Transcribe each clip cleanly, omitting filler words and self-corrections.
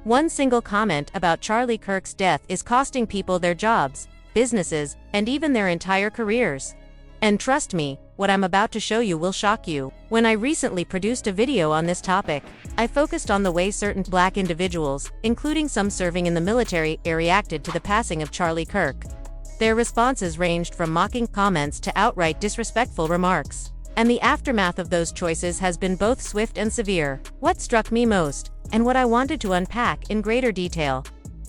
One single comment about Charlie Kirk's death is costing people their jobs, businesses, and even their entire careers. And trust me, what I'm about to show you will shock you. When I recently produced a video on this topic, I focused on the way certain Black individuals, including some serving in the military, reacted to the passing of Charlie Kirk. Their responses ranged from mocking comments to outright disrespectful remarks. And the aftermath of those choices has been both swift and severe. What struck me most, and what I wanted to unpack in greater detail,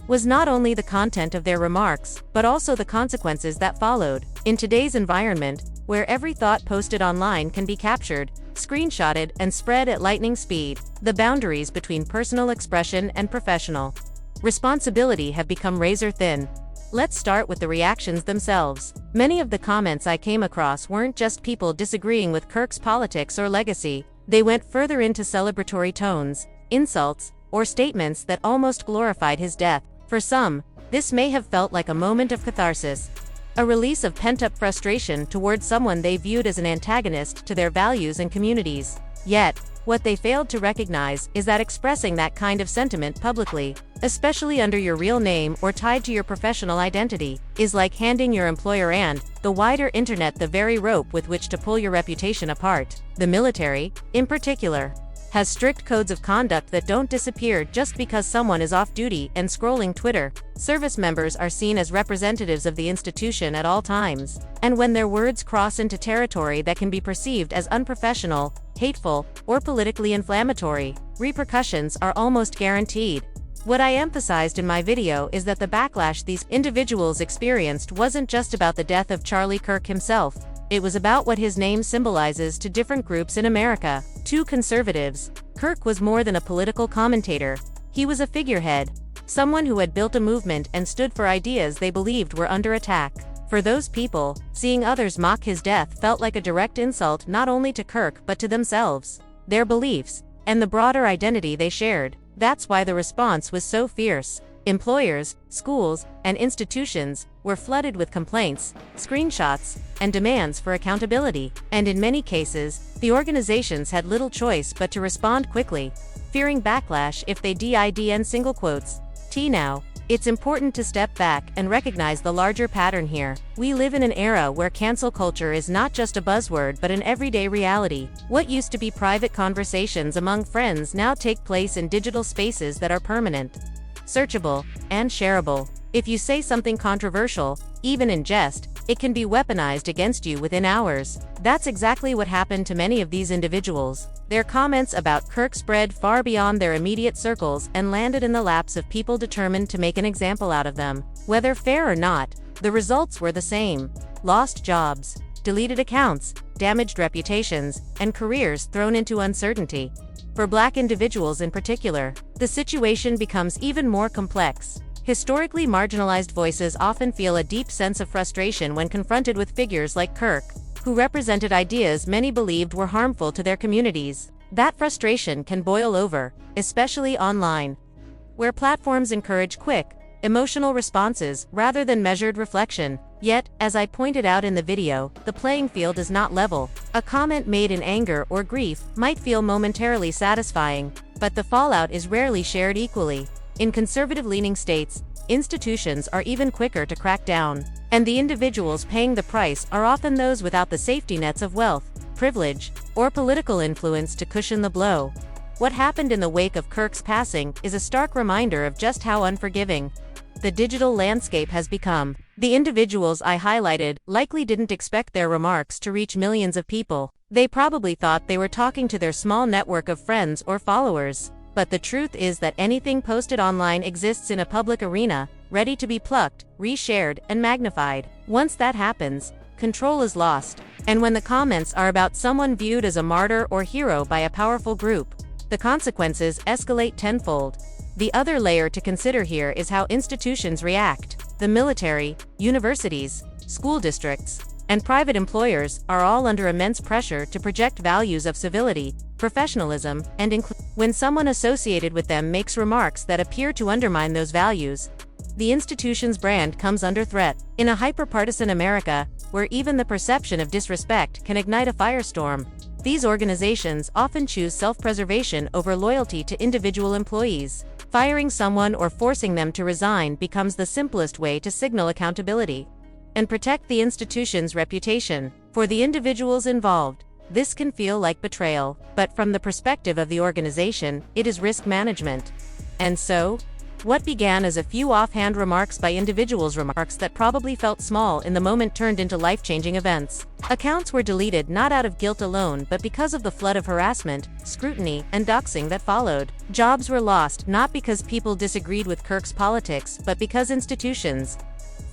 was not only the content of their remarks, but also the consequences that followed. In today's environment, where every thought posted online can be captured, screenshotted, and spread at lightning speed, the boundaries between personal expression and professional responsibility have become razor thin. Let's start with the reactions themselves. Many of the comments I came across weren't just people disagreeing with Kirk's politics or legacy. They went further into celebratory tones, insults, or statements that almost glorified his death. For some, this may have felt like a moment of catharsis, a release of pent-up frustration towards someone they viewed as an antagonist to their values and communities. Yet, what they failed to recognize is that expressing that kind of sentiment publicly, especially under your real name or tied to your professional identity, is like handing your employer and the wider internet the very rope with which to pull your reputation apart. The military, in particular, has strict codes of conduct that don't disappear just because someone is off duty and scrolling Twitter. Service members are seen as representatives of the institution at all times, and when their words cross into territory that can be perceived as unprofessional, hateful, or politically inflammatory, repercussions are almost guaranteed. What I emphasized in my video is that the backlash these individuals experienced wasn't just about the death of Charlie Kirk himself. It was about what his name symbolizes to different groups in America. To conservatives, Kirk was more than a political commentator. He was a figurehead, someone who had built a movement and stood for ideas they believed were under attack. For those people, seeing others mock his death felt like a direct insult not only to Kirk but to themselves, their beliefs, and the broader identity they shared. That's why the response was so fierce. Employers, schools, and institutions were flooded with complaints, screenshots, and demands for accountability. And in many cases, the organizations had little choice but to respond quickly, fearing backlash if they did single quotes. Now, it's important to step back and recognize the larger pattern here. We live in an era where cancel culture is not just a buzzword but an everyday reality. What used to be private conversations among friends now take place in digital spaces that are permanent, searchable, and shareable. If you say something controversial, even in jest, it can be weaponized against you within hours. That's exactly what happened to many of these individuals. Their comments about Kirk spread far beyond their immediate circles and landed in the laps of people determined to make an example out of them. Whether fair or not, the results were the same: lost jobs, deleted accounts, damaged reputations, and careers thrown into uncertainty. For Black individuals in particular, the situation becomes even more complex. Historically marginalized voices often feel a deep sense of frustration when confronted with figures like Kirk, who represented ideas many believed were harmful to their communities. That frustration can boil over, especially online, where platforms encourage quick, emotional responses rather than measured reflection. Yet, as I pointed out in the video, the playing field is not level. A comment made in anger or grief might feel momentarily satisfying, but the fallout is rarely shared equally. In conservative-leaning states, institutions are even quicker to crack down, and the individuals paying the price are often those without the safety nets of wealth, privilege, or political influence to cushion the blow. What happened in the wake of Kirk's passing is a stark reminder of just how unforgiving the digital landscape has become. The individuals I highlighted likely didn't expect their remarks to reach millions of people. They probably thought they were talking to their small network of friends or followers. But the truth is that anything posted online exists in a public arena, ready to be plucked, reshared, and magnified. Once that happens, control is lost. And when the comments are about someone viewed as a martyr or hero by a powerful group, the consequences escalate tenfold. The other layer to consider here is how institutions react. The military, universities, school districts, and private employers are all under immense pressure to project values of civility, professionalism, and inclusion. When someone associated with them makes remarks that appear to undermine those values, the institution's brand comes under threat. In a hyper-partisan America, where even the perception of disrespect can ignite a firestorm, these organizations often choose self-preservation over loyalty to individual employees. Firing someone or forcing them to resign becomes the simplest way to signal accountability and protect the institution's reputation. For the individuals involved, this can feel like betrayal, but from the perspective of the organization, it is risk management. And so, what began as a few offhand remarks by individuals, remarks that probably felt small in the moment, turned into life-changing events. Accounts were deleted not out of guilt alone, but because of the flood of harassment, scrutiny, and doxing that followed. Jobs were lost not because people disagreed with Kirk's politics, but because institutions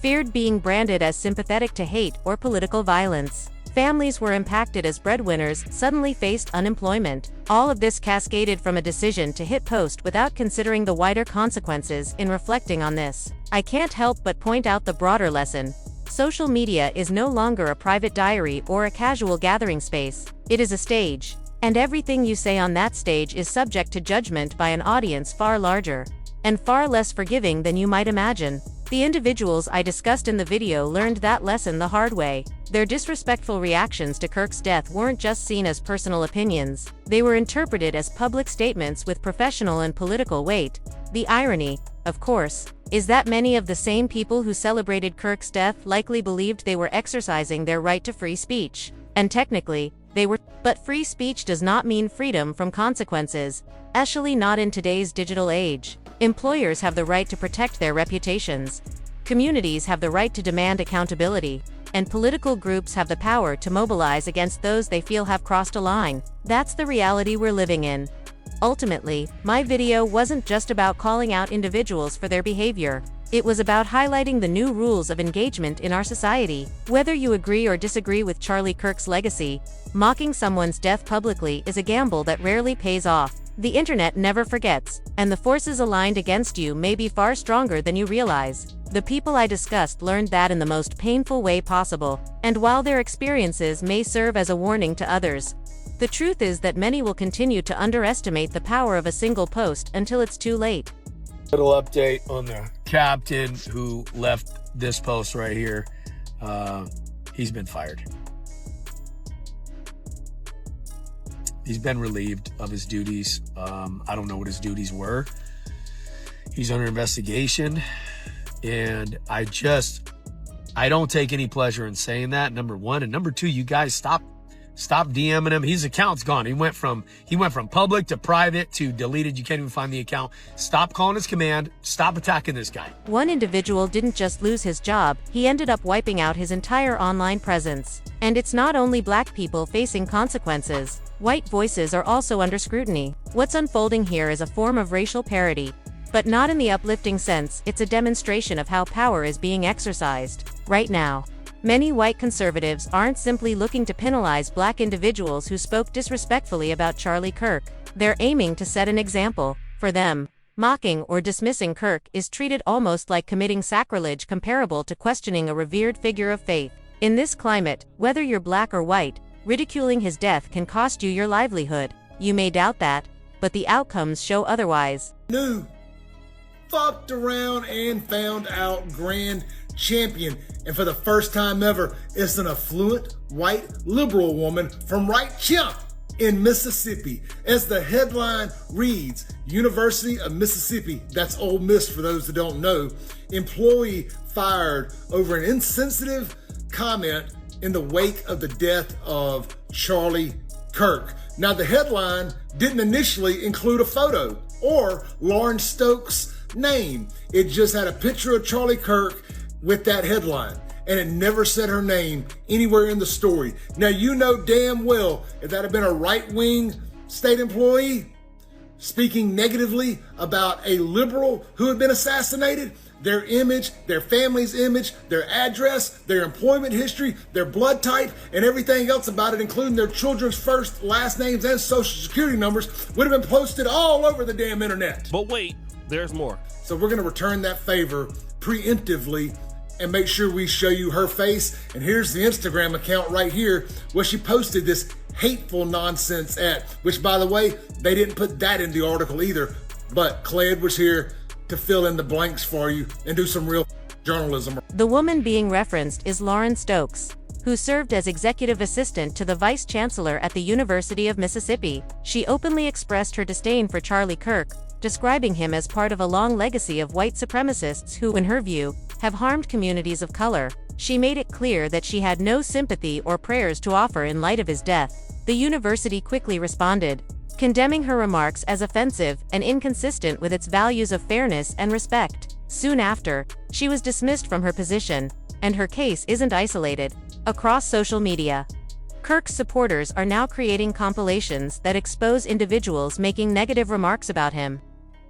feared being branded as sympathetic to hate or political violence. Families were impacted as breadwinners suddenly faced unemployment. All of this cascaded from a decision to hit post without considering the wider consequences. In reflecting on this, I can't help but point out the broader lesson. Social media is no longer a private diary or a casual gathering space. It is a stage, and everything you say on that stage is subject to judgment by an audience far larger and far less forgiving than you might imagine. The individuals I discussed in the video learned that lesson the hard way. Their disrespectful reactions to Kirk's death weren't just seen as personal opinions, they were interpreted as public statements with professional and political weight. The irony, of course, is that many of the same people who celebrated Kirk's death likely believed they were exercising their right to free speech. And technically, they were. But free speech does not mean freedom from consequences, especially not in today's digital age. Employers have the right to protect their reputations. Communities have the right to demand accountability. And political groups have the power to mobilize against those they feel have crossed a line. That's the reality we're living in. Ultimately, my video wasn't just about calling out individuals for their behavior. It was about highlighting the new rules of engagement in our society. Whether you agree or disagree with Charlie Kirk's legacy, mocking someone's death publicly is a gamble that rarely pays off. The internet never forgets, and the forces aligned against you may be far stronger than you realize. The people I discussed learned that in the most painful way possible, and while their experiences may serve as a warning to others, the truth is that many will continue to underestimate the power of a single post until it's too late. Little update on the captain who left this post right here. He's been fired. He's been relieved of his duties. I don't know what his duties were. He's under investigation. And I don't take any pleasure in saying that, number one. And number two, you guys stop DMing him. His account's gone. He went from public to private to deleted. You can't even find the account. Stop calling his command. Stop attacking this guy. One individual didn't just lose his job, he ended up wiping out his entire online presence. And it's not only black people facing consequences. White voices are also under scrutiny. What's unfolding here is a form of racial parody, but not in the uplifting sense. It's a demonstration of how power is being exercised right now. Many white conservatives aren't simply looking to penalize black individuals who spoke disrespectfully about Charlie Kirk. They're aiming to set an example. For them, mocking or dismissing Kirk is treated almost like committing sacrilege, comparable to questioning a revered figure of faith. In this climate, whether you're black or white, ridiculing his death can cost you your livelihood. You may doubt that, but the outcomes show otherwise. New, fucked around and found out grand champion, and for the first time ever, it's an affluent white liberal woman from right here in Mississippi. As the headline reads, University of Mississippi, that's Ole Miss for those that don't know, employee fired over an insensitive comment in the wake of the death of Charlie Kirk. Now, the headline didn't initially include a photo or Lauren Stokes' name. It just had a picture of Charlie Kirk with that headline, and it never said her name anywhere in the story. Now, you know damn well if that had been a right-wing state employee speaking negatively about a liberal who had been assassinated, their image, their family's image, their address, their employment history, their blood type, and everything else about it, including their children's first, last names, and social security numbers, would have been posted all over the damn internet. But wait, there's more. So we're going to return that favor preemptively and make sure we show you her face. And here's the Instagram account right here where she posted this hateful nonsense at, which, by the way, they didn't put that in the article either, but Clay Edwards here to fill in the blanks for you and do some real journalism. The woman being referenced is Lauren Stokes, who served as executive assistant to the vice chancellor at the University of Mississippi. She openly expressed her disdain for Charlie Kirk, describing him as part of a long legacy of white supremacists who, in her view, have harmed communities of color. She made it clear that she had no sympathy or prayers to offer in light of his death. The university quickly responded, condemning her remarks as offensive and inconsistent with its values of fairness and respect. Soon after, she was dismissed from her position, and her case isn't isolated. Across social media, Kirk's supporters are now creating compilations that expose individuals making negative remarks about him,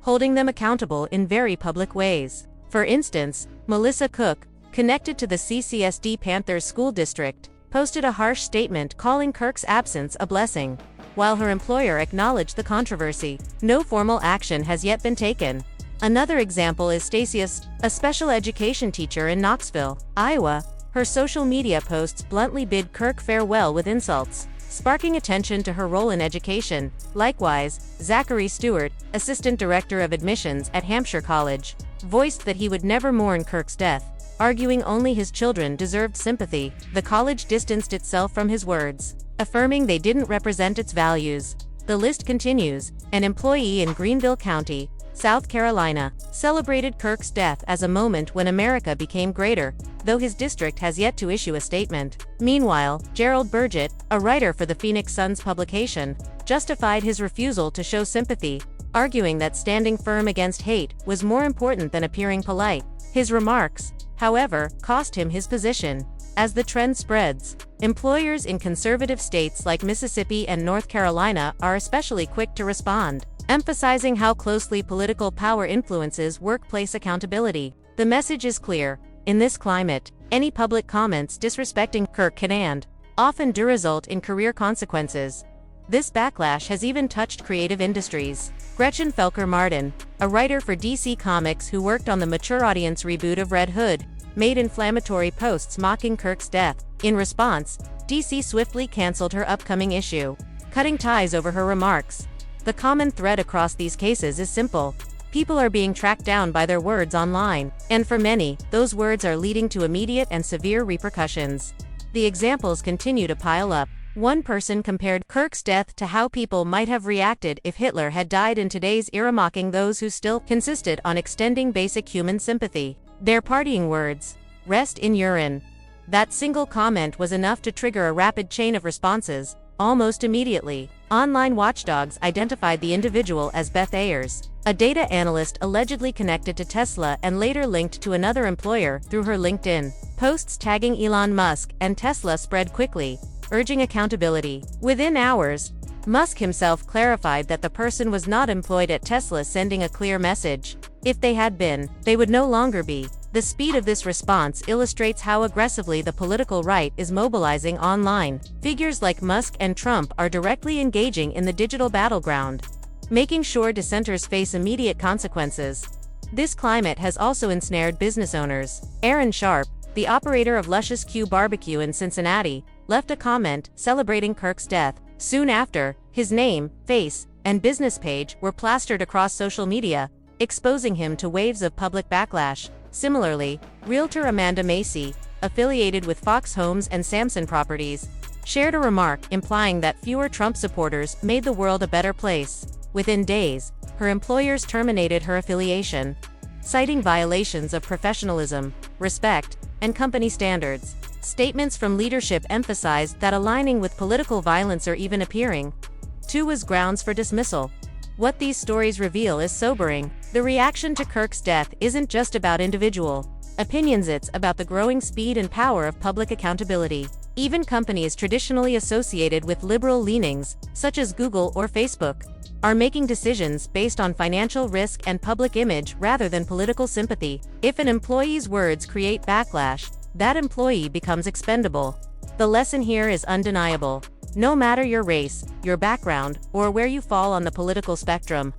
holding them accountable in very public ways. For instance, Melissa Cook, connected to the CCSD Panthers School District, posted a harsh statement calling Kirk's absence a blessing. While her employer acknowledged the controversy, no formal action has yet been taken. Another example is Stacey, a special education teacher in Knoxville, Iowa. Her social media posts bluntly bid Kirk farewell with insults, sparking attention to her role in education. Likewise, Zachary Stewart, assistant director of admissions at Hampshire College, voiced that he would never mourn Kirk's death, arguing only his children deserved sympathy. The college distanced itself from his words, affirming they didn't represent its values. The list continues. An employee in Greenville County, South Carolina, celebrated Kirk's death as a moment when America became greater, though his district has yet to issue a statement. Meanwhile, Gerald Burgett, a writer for the Phoenix Suns publication, justified his refusal to show sympathy, arguing that standing firm against hate was more important than appearing polite. His remarks, however, cost him his position. As the trend spreads, employers in conservative states like Mississippi and North Carolina are especially quick to respond, emphasizing how closely political power influences workplace accountability. The message is clear. In this climate, any public comments disrespecting Kirk can and often do result in career consequences. This backlash has even touched creative industries. Gretchen Felker Martin, a writer for DC Comics who worked on the mature audience reboot of Red Hood, made inflammatory posts mocking Kirk's death. In response, DC swiftly canceled her upcoming issue, cutting ties over her remarks. The common thread across these cases is simple. People are being tracked down by their words online, and for many, those words are leading to immediate and severe repercussions. The examples continue to pile up. One person compared Kirk's death to how people might have reacted if Hitler had died in today's era, mocking those who still insisted on extending basic human sympathy. Their partying words, "Rest in urine." That single comment was enough to trigger a rapid chain of responses. Almost immediately, online watchdogs identified the individual as Beth Ayers, a data analyst allegedly connected to Tesla and later linked to another employer through her LinkedIn. Posts tagging Elon Musk and Tesla spread quickly, urging accountability. Within hours, Musk himself clarified that the person was not employed at Tesla, sending a clear message. If they had been, they would no longer be. The speed of this response illustrates how aggressively the political right is mobilizing online. Figures like Musk and Trump are directly engaging in the digital battleground, making sure dissenters face immediate consequences. This climate has also ensnared business owners. Aaron Sharp, the operator of Luscious Q Barbecue in Cincinnati, left a comment celebrating Kirk's death. Soon after, his name, face, and business page were plastered across social media, exposing him to waves of public backlash. Similarly, realtor Amanda Macy, affiliated with Fox Homes and Samson Properties, shared a remark implying that fewer Trump supporters made the world a better place. Within days, her employers terminated her affiliation, citing violations of professionalism, respect, and company standards. Statements from leadership emphasized that aligning with political violence or even appearing to was grounds for dismissal. What these stories reveal is sobering. The reaction to Kirk's death isn't just about individual opinions, it's about the growing speed and power of public accountability. Even companies traditionally associated with liberal leanings, such as Google or Facebook, are making decisions based on financial risk and public image rather than political sympathy. If an employee's words create backlash, that employee becomes expendable. The lesson here is undeniable. No matter your race, your background, or where you fall on the political spectrum,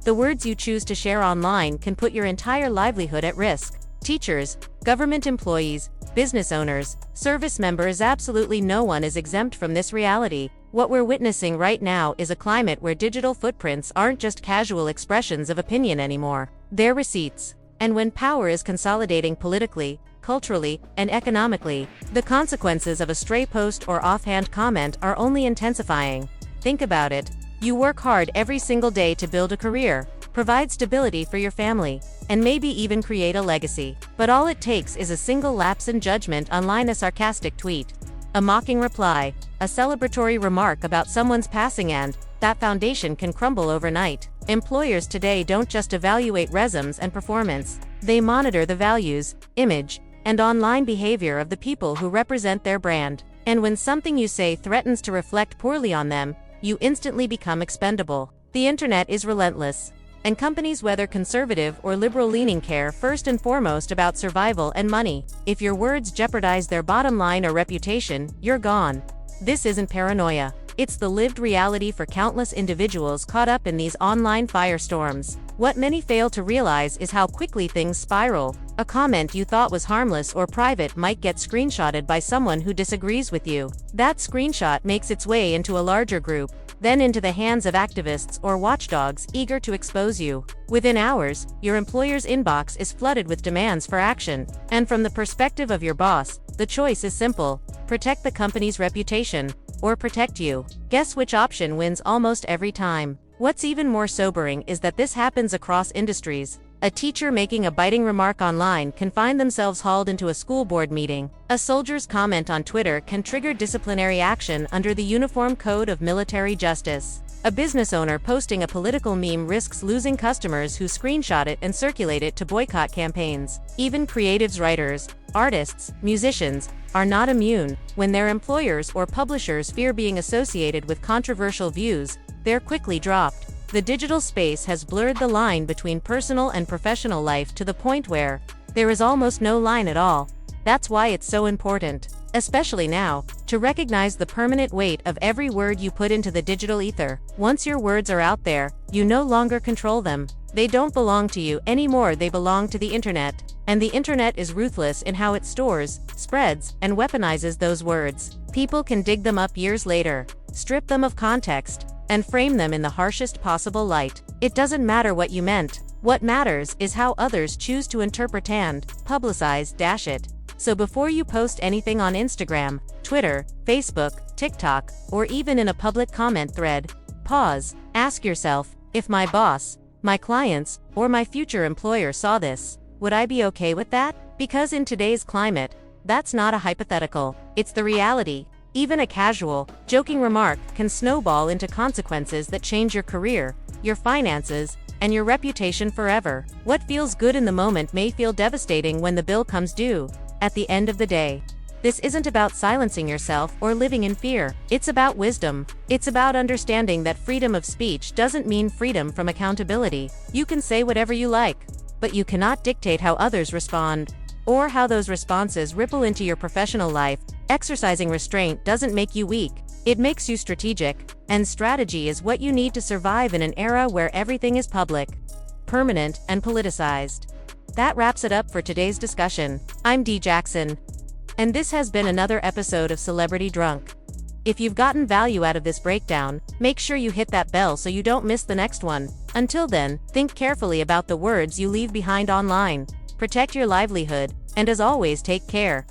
the words you choose to share online can put your entire livelihood at risk. Teachers, government employees, business owners, service members, absolutely no one is exempt from this reality. What we're witnessing right now is a climate where digital footprints aren't just casual expressions of opinion anymore. They're receipts. And when power is consolidating politically, culturally, and economically, the consequences of a stray post or offhand comment are only intensifying. Think about it. You work hard every single day to build a career. provide stability for your family, and maybe even create a legacy. But all it takes is a single lapse in judgment online, a sarcastic tweet, a mocking reply, a celebratory remark about someone's passing, and that foundation can crumble overnight. Employers today don't just evaluate resumes and performance, they monitor the values, image, and online behavior of the people who represent their brand. And when something you say threatens to reflect poorly on them, you instantly become expendable. The internet is relentless, and companies, whether conservative or liberal-leaning, care first and foremost about survival and money. If your words jeopardize their bottom line or reputation, you're gone. This isn't paranoia. It's the lived reality for countless individuals caught up in these online firestorms. What many fail to realize is how quickly things spiral. A comment you thought was harmless or private might get screenshotted by someone who disagrees with you. That screenshot makes its way into a larger group, then into the hands of activists or watchdogs eager to expose you. Within hours, your employer's inbox is flooded with demands for action. And from the perspective of your boss, the choice is simple: protect the company's reputation, or protect you. Guess which option wins almost every time? What's even more sobering is that this happens across industries. A teacher making a biting remark online can find themselves hauled into a school board meeting. A soldier's comment on Twitter can trigger disciplinary action under the Uniform Code of Military Justice. A business owner posting a political meme risks losing customers who screenshot it and circulate it to boycott campaigns. Even creatives, writers, artists, musicians, are not immune. When their employers or publishers fear being associated with controversial views, they're quickly dropped. The digital space has blurred the line between personal and professional life to the point where there is almost no line at all. That's why it's so important, especially now, to recognize the permanent weight of every word you put into the digital ether. Once your words are out there, you no longer control them. They don't belong to you anymore, they belong to the internet. And the internet is ruthless in how it stores, spreads, and weaponizes those words. People can dig them up years later, strip them of context, and frame them in the harshest possible light. It doesn't matter what you meant. What matters is how others choose to interpret and publicize it. So before you post anything on Instagram, Twitter, Facebook, TikTok, or even in a public comment thread, pause. Ask yourself, if my boss, my clients, or my future employer saw this, would I be okay with that? Because in today's climate, that's not a hypothetical, it's the reality. Even a casual, joking remark can snowball into consequences that change your career, your finances, and your reputation forever. What feels good in the moment may feel devastating when the bill comes due. At the end of the day, this isn't about silencing yourself or living in fear. It's about wisdom. It's about understanding that freedom of speech doesn't mean freedom from accountability. You can say whatever you like, but you cannot dictate how others respond, or how those responses ripple into your professional life. Exercising restraint doesn't make you weak, it makes you strategic, and strategy is what you need to survive in an era where everything is public, permanent, and politicized. That wraps it up for today's discussion. I'm Dee Jackson, and this has been another episode of Celebrity Drunk. If you've gotten value out of this breakdown, make sure you hit that bell so you don't miss the next one. Until then, think carefully about the words you leave behind online. Protect your livelihood, and as always, take care.